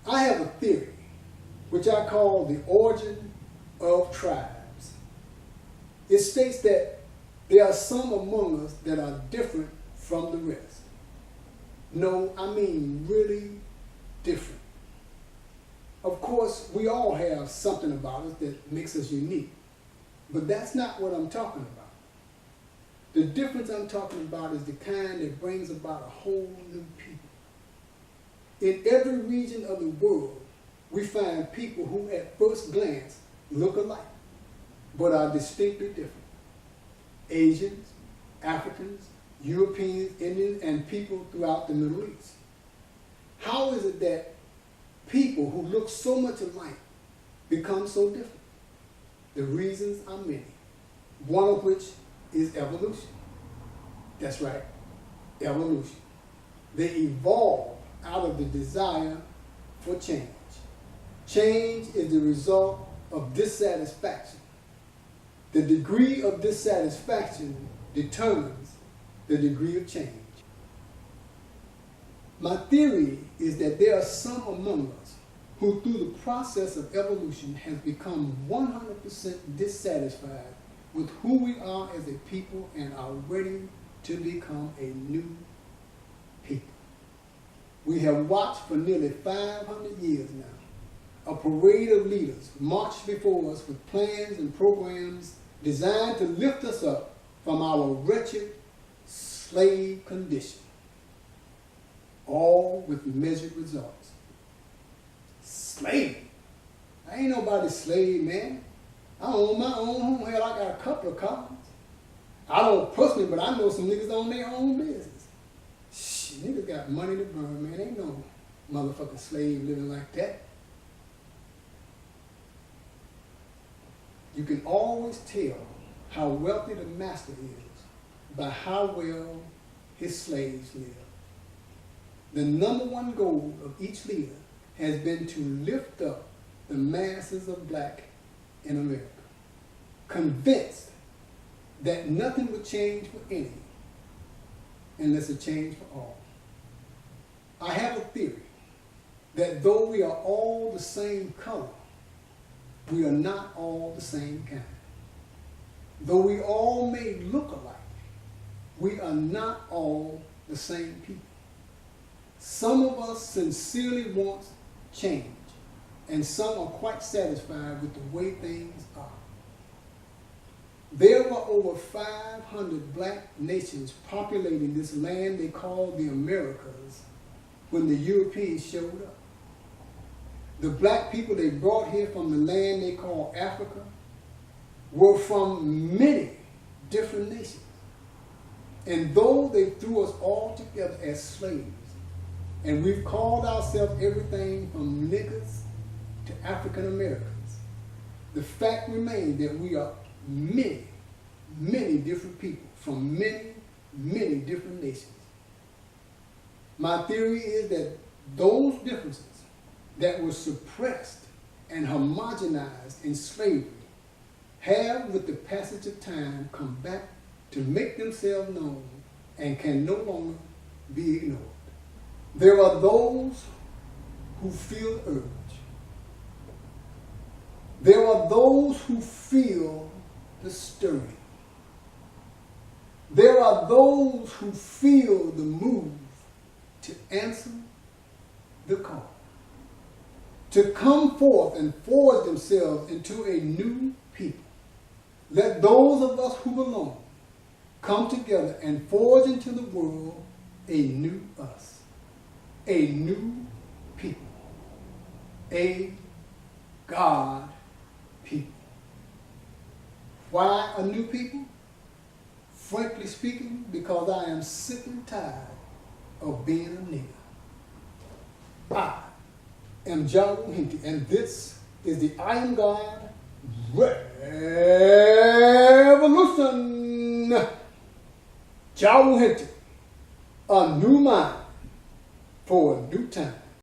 I have a theory, which I call the origin of tribes. It states that there are some among us that are different from the rest. No, I mean really different. Of course, we all have something about us that makes us unique, but that's not what I'm talking about. The difference I'm talking about is the kind that brings about a whole new people. In every region of the world, we find people who at first glance look alike, but are distinctly different. Asians, Africans, Europeans, Indians, and people throughout the Middle East. How is it that people who look so much alike become so different? The reasons are many, one of which is evolution. That's right, evolution. They evolve out of the desire for change. Change is the result of dissatisfaction. The degree of dissatisfaction determines the degree of change. My theory is that there are some among us who, through the process of evolution, has become 100% dissatisfied with who we are as a people and are ready to become a new people. We have watched for nearly 500 years now a parade of leaders march before us with plans and programs designed to lift us up from our wretched slave condition, all with measured results. Slave? I ain't nobody's slave, man. I own my own home. Hell, I got a couple of cars. I don't personally, but I know some niggas own their own business. Shit, niggas got money to burn, man. Ain't no motherfucking slave living like that. You can always tell how wealthy the master is by how well his slaves live. The number one goal of each leader has been to lift up the masses of black in America, convinced that nothing would change for any unless it changed for all. I have a theory that though we are all the same color, we are not all the same kind. Though we all may look alike, we are not all the same people. Some of us sincerely want change, and some are quite satisfied with the way things are. There were over 500 black nations populating this land they called the Americas when the Europeans showed up. The black people they brought here from the land they call Africa were from many different nations. And though they threw us all together as slaves, and we've called ourselves everything from niggas to African Americans, the fact remains that we are many, many different people from many, many different nations. My theory is that those differences that were suppressed and homogenized in slavery have, with the passage of time, come back to make themselves known and can no longer be ignored. There are those who feel the urge. There are those who feel the stirring. There are those who feel the move to answer the call, to come forth and forge themselves into a new people. Let those of us who belong come together and forge into the world a new us, a new people, a God people. Why a new people? Frankly speaking, because I am sick and tired of being a nigger. I am Jawu, and this is the I Am God Revolution. Jawu, a new mind for a new time.